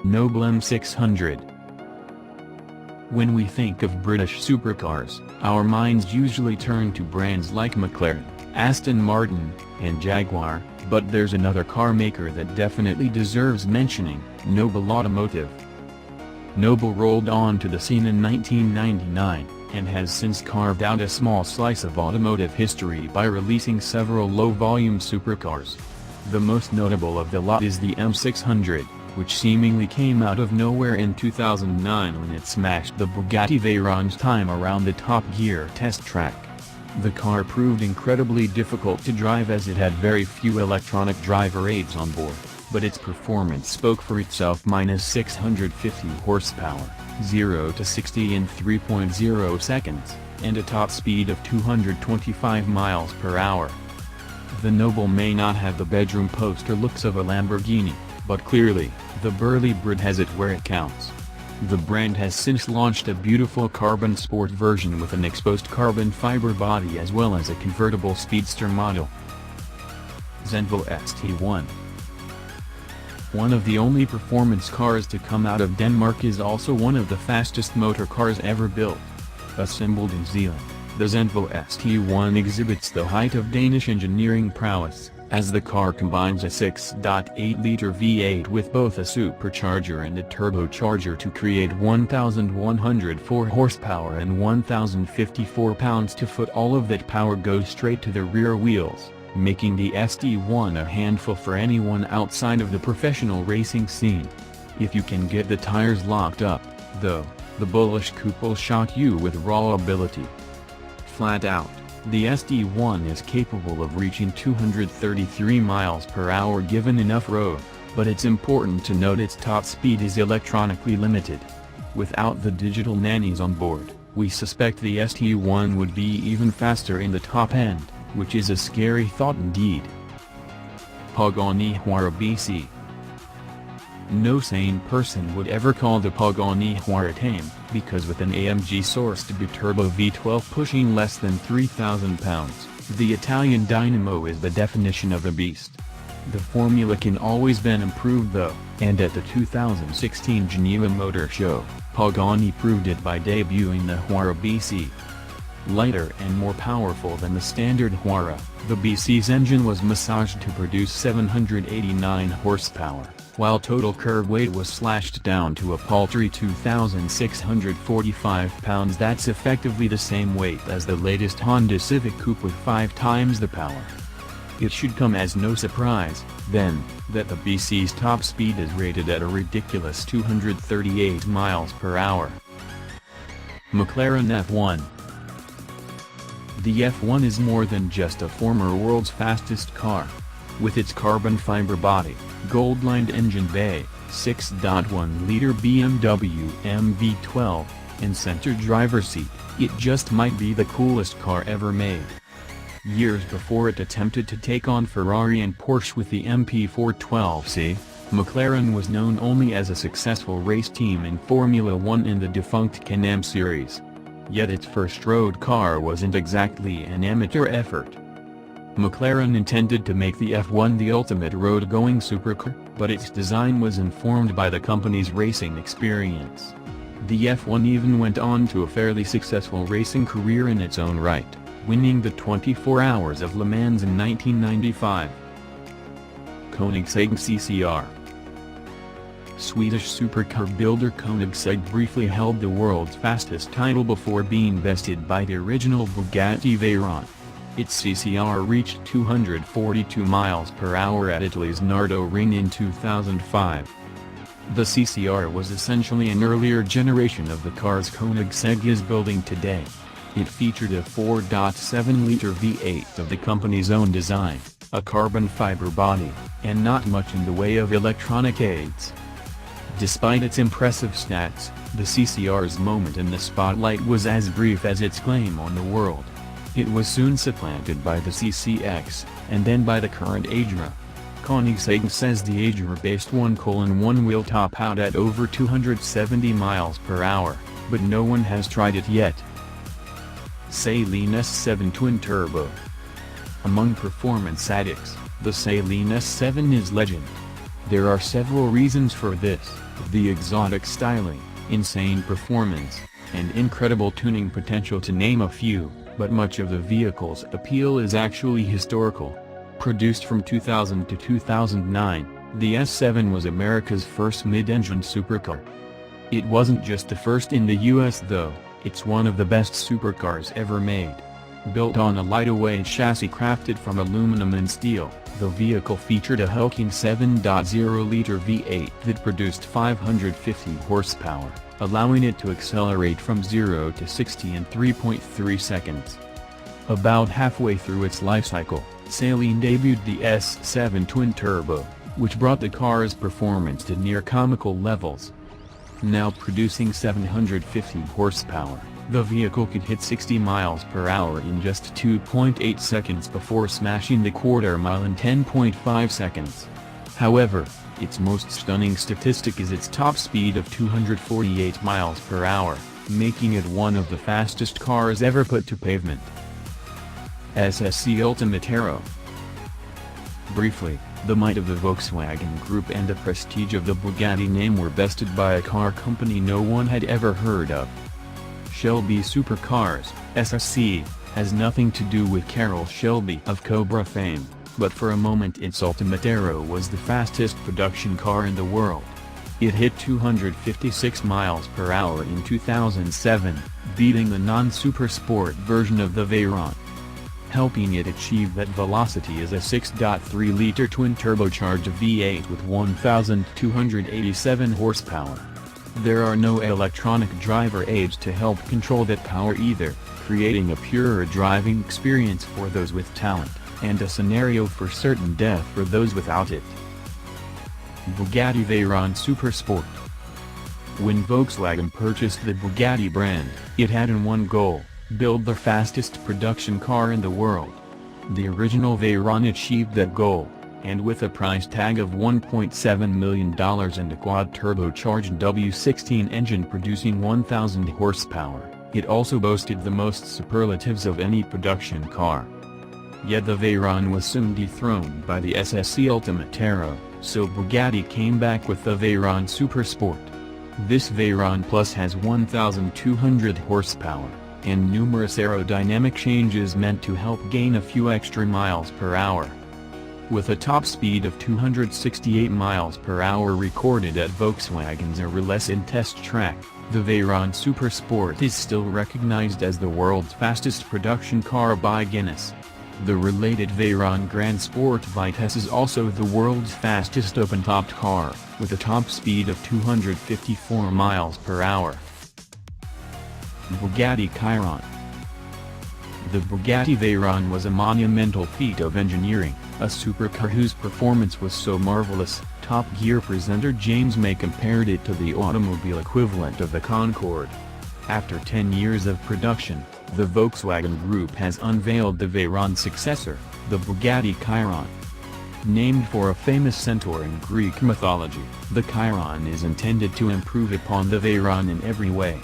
Noble M600. When we think of British supercars, our minds usually turn to brands like McLaren, Aston Martin, and Jaguar, but there's another car maker that definitely deserves mentioning, Noble Automotive. Noble rolled onto the scene in 1999, and has since carved out a small slice of automotive history by releasing several low-volume supercars. The most notable of the lot is the M600, which seemingly came out of nowhere in 2009 when it smashed the Bugatti Veyron's time around the Top Gear test track. The car proved incredibly difficult to drive as it had very few electronic driver aids on board, but its performance spoke for itself. -650 horsepower, 0 to 60 in 3.0 seconds, and a top speed of 225 miles per hour. The Noble may not have the bedroom poster looks of a Lamborghini, but clearly, the burly Brit has it where it counts. The brand has since launched a beautiful carbon sport version with an exposed carbon fiber body as well as a convertible speedster model. Zenvo ST1. One of the only performance cars to come out of Denmark, is also one of the fastest motor cars ever built. Assembled in Zealand, the Zenvo ST1 exhibits the height of Danish engineering prowess, as the car combines a 6.8-liter V8 with both a supercharger and a turbocharger to create 1,104 horsepower and 1,054 pounds-to-foot. All of that power goes straight to the rear wheels, making the ST1 a handful for anyone outside of the professional racing scene. If you can get the tires locked up, though, the bullish coupe will shock you with raw ability. Flat out, the ST1 is capable of reaching 233 miles per hour given enough road, but it's important to note its top speed is electronically limited. Without the digital nannies on board, we suspect the ST1 would be even faster in the top end, which is a scary thought indeed. Pagani Huayra BC. No sane person would ever call the Pagani Huayra tame, because with an AMG-sourced biturbo V12 pushing less than 3,000 pounds, the Italian dynamo is the definition of a beast. The formula can always been improved though, and at the 2016 Geneva Motor Show, Pagani proved it by debuting the Huayra BC. Lighter and more powerful than the standard Huayra, the BC's engine was massaged to produce 789 horsepower, while total curb weight was slashed down to a paltry 2,645 pounds. That's effectively the same weight as the latest Honda Civic Coupe with 5 times the power. It should come as no surprise, then, that the BC's top speed is rated at a ridiculous 238 miles per hour. McLaren F1. The F1 is more than just a former world's fastest car. With its carbon fiber body, gold-lined engine bay, 6.1-liter BMW M V12, and center driver seat, it just might be the coolest car ever made. Years before it attempted to take on Ferrari and Porsche with the MP412C, McLaren was known only as a successful race team in Formula One in the defunct Can-Am series. Yet its first road car wasn't exactly an amateur effort. McLaren intended to make the F1 the ultimate road-going supercar, but its design was informed by the company's racing experience. The F1 even went on to a fairly successful racing career in its own right, winning the 24 Hours of Le Mans in 1995. Koenigsegg CCR. Swedish supercar builder Koenigsegg briefly held the world's fastest title before being bested by the original Bugatti Veyron. Its CCR reached 242 miles per hour at Italy's Nardo Ring in 2005. The CCR was essentially an earlier generation of the cars Koenigsegg is building today. It featured a 4.7-liter V8 of the company's own design, a carbon fiber body, and not much in the way of electronic aids. Despite its impressive stats, the CCR's moment in the spotlight was as brief as its claim on the world. It was soon supplanted by the CCX, and then by the current Agetra. Koenigsegg says the Agetra-based 1:1 will top out at over 270 miles per hour, but no one has tried it yet. Saleen S7 Twin-Turbo. Among performance addicts, the Saleen S7 is legend. There are several reasons for this: the exotic styling, insane performance, and incredible tuning potential, to name a few, but much of the vehicle's appeal is actually historical. Produced from 2000 to 2009, the S7 was America's first mid-engine supercar. It wasn't just the first in the US though, it's one of the best supercars ever made. Built on a lightweight chassis crafted from aluminum and steel, the vehicle featured a hulking 7.0-liter V8 that produced 550 horsepower, allowing it to accelerate from 0 to 60 in 3.3 seconds. About halfway through its lifecycle, Saleen debuted the S7 twin-turbo, which brought the car's performance to near-comical levels. Now producing 750 horsepower, the vehicle could hit 60 miles per hour in just 2.8 seconds before smashing the quarter mile in 10.5 seconds. However, its most stunning statistic is its top speed of 248 miles per hour, making it one of the fastest cars ever put to pavement. SSC Ultimate Aero. Briefly, the might of the Volkswagen Group and the prestige of the Bugatti name were bested by a car company no one had ever heard of. Shelby Supercars, SSC, has nothing to do with Carroll Shelby of Cobra fame, but for a moment its Ultimate Aero was the fastest production car in the world. It hit 256 miles per hour in 2007, beating the non-super sport version of the Veyron. Helping it achieve that velocity is a 6.3-liter twin-turbocharged V8 with 1,287 horsepower. There are no electronic driver aids to help control that power either, creating a purer driving experience for those with talent, and a scenario for certain death for those without it. Bugatti Veyron Supersport. When Volkswagen purchased the Bugatti brand, it had one goal: build the fastest production car in the world. The original Veyron achieved that goal, and with a price tag of $1.7 million and a quad-turbocharged W16 engine producing 1,000 horsepower, it also boasted the most superlatives of any production car. Yet the Veyron was soon dethroned by the SSC Ultimate Aero, so Bugatti came back with the Veyron Supersport. This Veyron Plus has 1,200 horsepower, and numerous aerodynamic changes meant to help gain a few extra miles per hour. With a top speed of 268 miles per hour recorded at Volkswagen's Aurelesen test track, the Veyron Supersport is still recognized as the world's fastest production car by Guinness. The related Veyron Grand Sport Vitesse is also the world's fastest open-topped car, with a top speed of 254 miles per hour. Bugatti Chiron. The Bugatti Veyron was a monumental feat of engineering, a supercar whose performance was so marvelous, Top Gear presenter James May compared it to the automobile equivalent of the Concorde. After 10 years of production, the Volkswagen Group has unveiled the Veyron successor, the Bugatti Chiron. Named for a famous centaur in Greek mythology, the Chiron is intended to improve upon the Veyron in every way.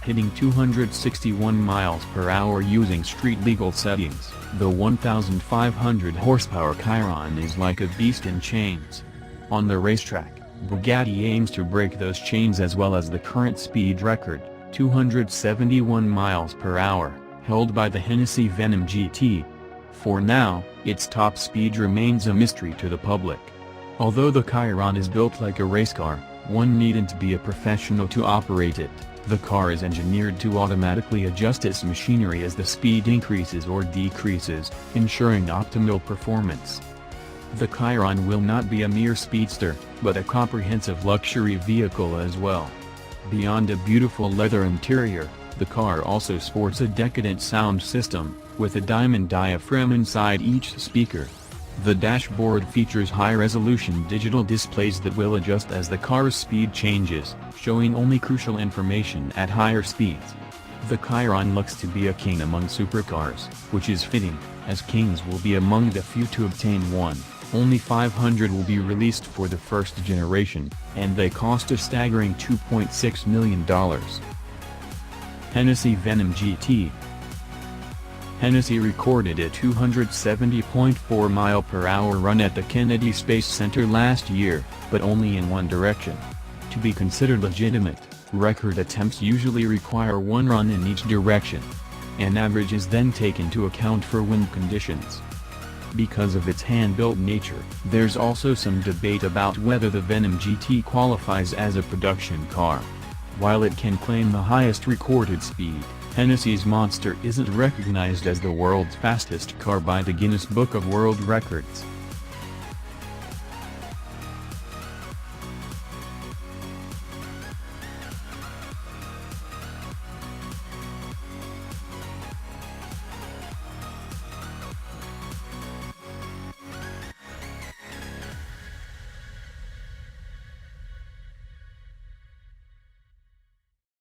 Hitting 261 miles per hour using street-legal settings, the 1,500 horsepower Chiron is like a beast in chains. On the racetrack, Bugatti aims to break those chains as well as the current speed record, 271 miles per hour, held by the Hennessy Venom GT. For now, its top speed remains a mystery to the public. Although the Chiron is built like a race car, one needn't be a professional to operate it. The car is engineered to automatically adjust its machinery as the speed increases or decreases, ensuring optimal performance. The Chiron will not be a mere speedster, but a comprehensive luxury vehicle as well. Beyond a beautiful leather interior, the car also sports a decadent sound system, with a diamond diaphragm inside each speaker. The dashboard features high-resolution digital displays that will adjust as the car's speed changes, showing only crucial information at higher speeds. The Chiron looks to be a king among supercars, which is fitting, as kings will be among the few to obtain one. Only 500 will be released for the first generation, and they cost a staggering $2.6 million. Hennessy Venom GT. Hennessy recorded a 270.4 mile/hour run at the Kennedy Space Center last year, but only in one direction. To be considered legitimate, record attempts usually require one run in each direction. An average is then taken to account for wind conditions. Because of its hand-built nature, there's also some debate about whether the Venom GT qualifies as a production car. While it can claim the highest recorded speed, Hennessy's Monster isn't recognized as the world's fastest car by the Guinness Book of World Records.